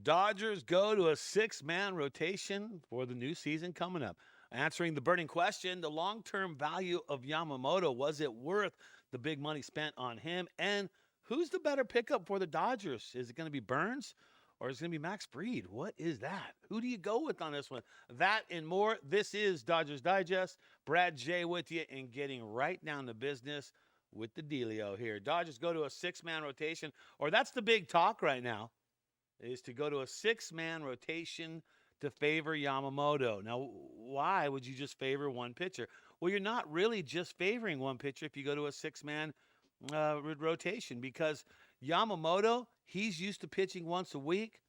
Dodgers go to a six-man rotation for the new season coming up. Answering the burning question, the long-term value of Yamamoto, was it worth the big money spent on him? And who's the better pickup for the Dodgers? Is it going to be Burns or is it going to be Max Fried? What is that? Who do you go with on this one? That and more. This is Dodgers Digest. Brad J with you and getting right down to business with the dealio here. Dodgers go to a six-man rotation, or that's the big talk right now, is to go to a six-man rotation to favor Yamamoto. Now, why would you just favor one pitcher? Well, you're not really just favoring one pitcher if you go to a six-man rotation, because Yamamoto, he's used to pitching once a week.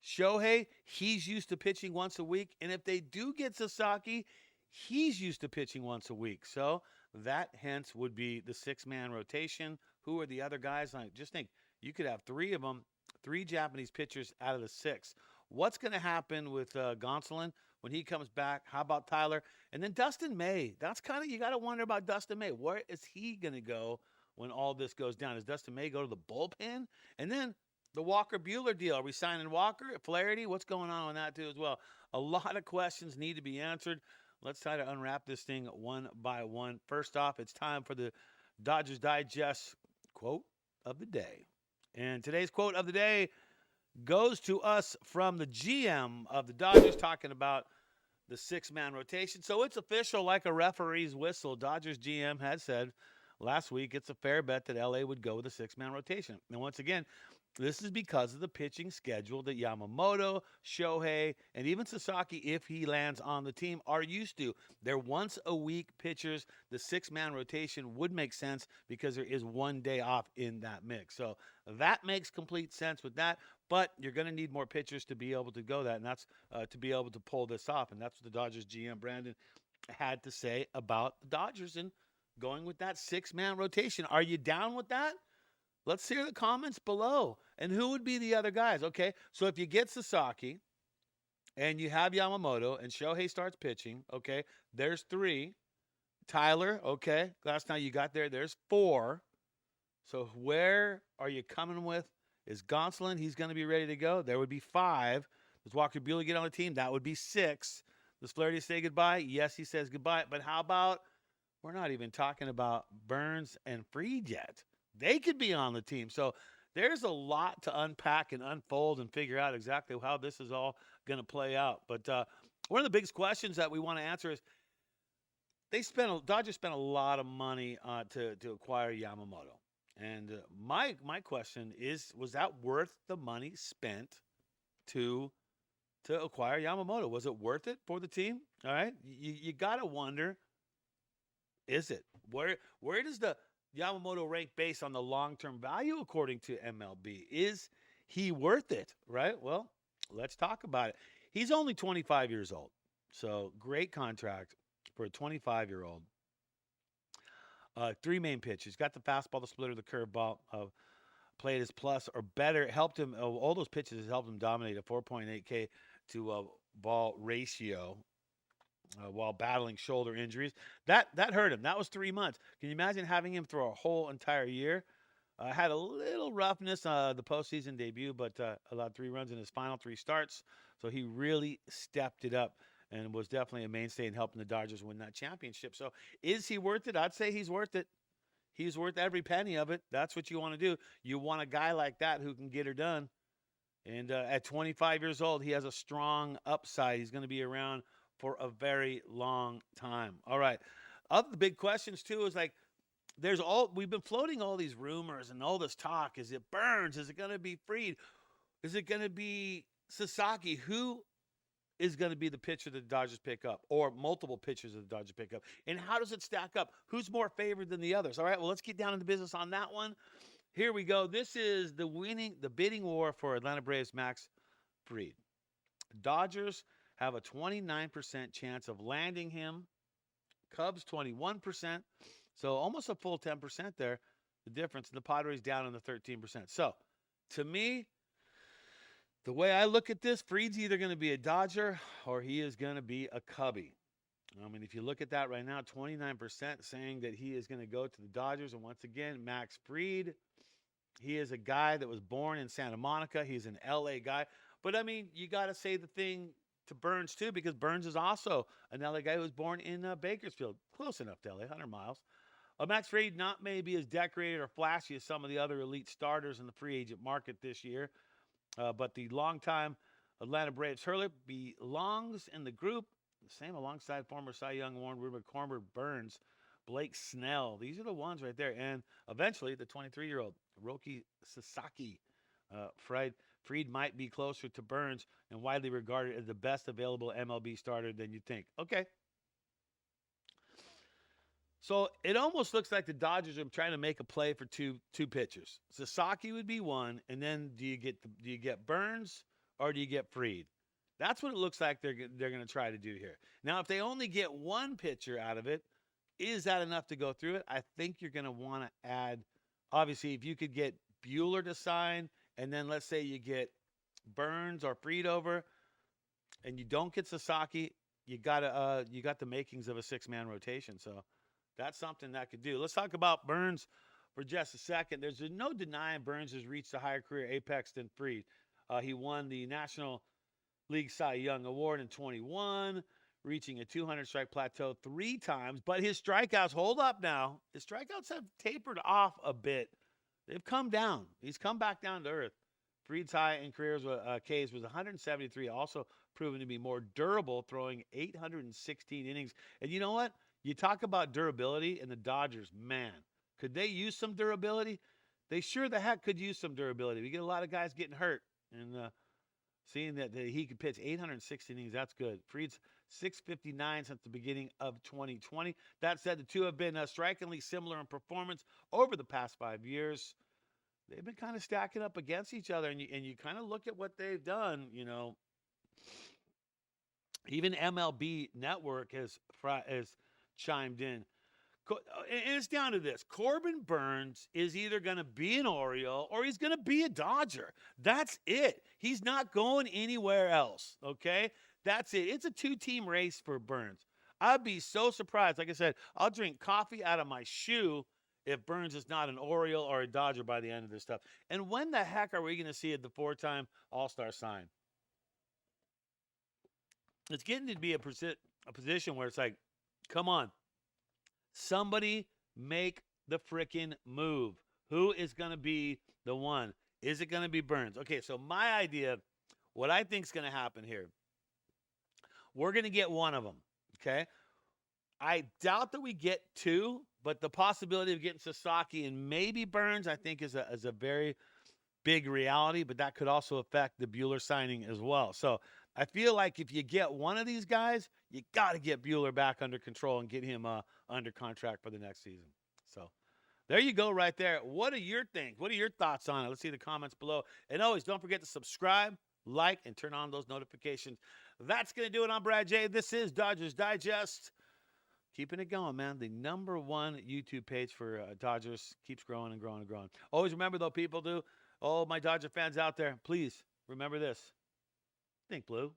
Shohei, he's used to pitching once a week. And if they do get Sasaki, he's used to pitching once a week. So that hence would be the six-man rotation. Who are the other guys? I just think you could have three of them, three Japanese pitchers out of the six. What's going to happen with Gonsolin when he comes back? How about Tyler? And then Dustin May. That's kind of, you got to wonder about Dustin May. Where is he going to go when all this goes down? Does Dustin May go to the bullpen? And then the Walker Buehler deal. Are we signing Walker? Flaherty? What's going on that too as well? A lot of questions need to be answered. Let's try to unwrap this thing one by one. First off, it's time for the Dodgers Digest quote of the day. And today's quote of the day goes to us from the GM of the Dodgers, talking about the six-man rotation. So it's official, like a referee's whistle. Dodgers GM had said last week it's a fair bet that LA would go with a six-man rotation. And once again, this is because of the pitching schedule that Yamamoto, Shohei, and even Sasaki, if he lands on the team, are used to. They're once-a-week pitchers. The six-man rotation would make sense because there is one day off in that mix. So that makes complete sense with that. But you're going to need more pitchers to be able to go that, and that's to be able to pull this off. And that's what the Dodgers GM, Brandon, had to say about the Dodgers and going with that six-man rotation. Are you down with that? Let's hear the comments below. And who would be the other guys? Okay, so if you get Sasaki and you have Yamamoto and Shohei starts pitching, okay, there's three. Tyler, okay, last time you got there's four. So where are you coming with? Is Gonsolin, he's going to be ready to go? There would be five. Does Walker Buehler get on the team? That would be six. Does Flaherty say goodbye? Yes, he says goodbye. But how about, we're not even talking about Burns and Fried yet. They could be on the team. So there's a lot to unpack and unfold and figure out exactly how this is all going to play out. But one of the biggest questions that we want to answer is, Dodgers spent a lot of money to acquire Yamamoto. And my question is, was that worth the money spent to acquire Yamamoto? Was it worth it for the team? All right. You got to wonder, is it? Where does the Yamamoto rank based on the long-term value according to MLB? Is he worth it, right? Well, let's talk about it. He's only 25 years old, so great contract for a 25-year-old. Three main pitches. Got the fastball, the splitter, the curveball. Played his plus or better. Helped him. All those pitches helped him dominate a 4.8 K to ball ratio while battling shoulder injuries. That hurt him. That was 3 months. Can you imagine having him through a whole entire year? Had a little roughness the postseason debut, but allowed 3 runs in his final 3 starts. So he really stepped it up and was definitely a mainstay in helping the Dodgers win that championship. So is he worth it? I'd say he's worth it. He's worth every penny of it. That's what you want to do. You want a guy like that who can get her done. And at 25 years old, he has a strong upside. He's going to be around for a very long time. All right. Other big questions, too, is like, we've been floating all these rumors and all this talk. Is it Burns? Is it going to be Fried? Is it going to be Sasaki? Who is going to be the pitcher that the Dodgers pick up, or multiple pitchers that the Dodgers pick up? And how does it stack up? Who's more favored than the others? All right, well, let's get down into business on that one. Here we go. This is the bidding war for Atlanta Braves Max Fried. Dodgers have a 29% chance of landing him. Cubs 21%. So almost a full 10% there. The difference. And the Padres down in the 13%. So to me, the way I look at this, Fried's either going to be a Dodger or he is going to be a Cubby. I mean, if you look at that right now, 29% saying that he is going to go to the Dodgers. And once again, Max Fried He is a guy that was born in Santa Monica. He's an LA guy. But I mean, you got to say the thing to Burns too, because Burns is also an LA guy who was born in Bakersfield, close enough to LA, 100 miles. Max Fried not maybe as decorated or flashy as some of the other elite starters in the free agent market this year, but the longtime Atlanta Braves hurler belongs in the group, the same alongside former Cy Young Award winner Corbin Burns, Blake Snell. These are the ones right there. And eventually, the 23-year-old Roki Sasaki. Fried might be closer to Burns and widely regarded as the best available MLB starter than you think. Okay. So it almost looks like the Dodgers are trying to make a play for two pitchers. Sasaki would be one, and then do you get Burns or do you get Fried? That's what it looks like they're going to try to do here. Now, if they only get one pitcher out of it, is that enough to go through it? I think you're going to want to add. Obviously, if you could get Buehler to sign, and then let's say you get Burns or Fried over, and you don't get Sasaki, you got the makings of a 6-man rotation. So that's something that could do. Let's talk about Burns for just a second. There's no denying Burns has reached a higher career apex than Fried. He won the National League Cy Young Award in 21, reaching a 200-strike plateau 3 times. But his strikeouts, hold up now, his strikeouts have tapered off a bit. They've come down. He's come back down to earth. Fried's high in careers Ks was 173, also proven to be more durable, throwing 816 innings. And you know what? You talk about durability, and the Dodgers, man, could they use some durability? They sure the heck could use some durability. We get a lot of guys getting hurt, and seeing that he could pitch 816 innings, that's good. Fried's 659 since the beginning of 2020. That said, the two have been strikingly similar in performance over the past 5 years. They've been kind of stacking up against each other, and you kind of look at what they've done. You know, even MLB Network has chimed in. And it's down to this. Corbin Burns is either going to be an Oriole or he's going to be a Dodger. That's it. He's not going anywhere else, okay? That's it. It's a 2-team race for Burns. I'd be so surprised. Like I said, I'll drink coffee out of my shoe if Burns is not an Oriole or a Dodger by the end of this stuff. And when the heck are we going to see the 4-time All-Star sign? It's getting to be a position where it's like, come on. Somebody make the frickin' move. Who is going to be the one? Is it going to be Burns? Okay, so my idea, what I think is going to happen here, we're going to get one of them, okay? I doubt that we get 2, but the possibility of getting Sasaki and maybe Burns, I think, is a very big reality, but that could also affect the Buehler signing as well. So I feel like if you get one of these guys, you got to get Buehler back under control and get him under contract for the next season. So there you go right there. What are your things? What are your thoughts on it? Let's see the comments below. And always don't forget to subscribe, like, and turn on those notifications. That's going to do it. I'm Brad J. This is Dodgers Digest. Keeping it going, man. The #1 YouTube page for Dodgers keeps growing and growing and growing. Always remember, though, people do. Oh, my Dodger fans out there, please remember this. Think blue.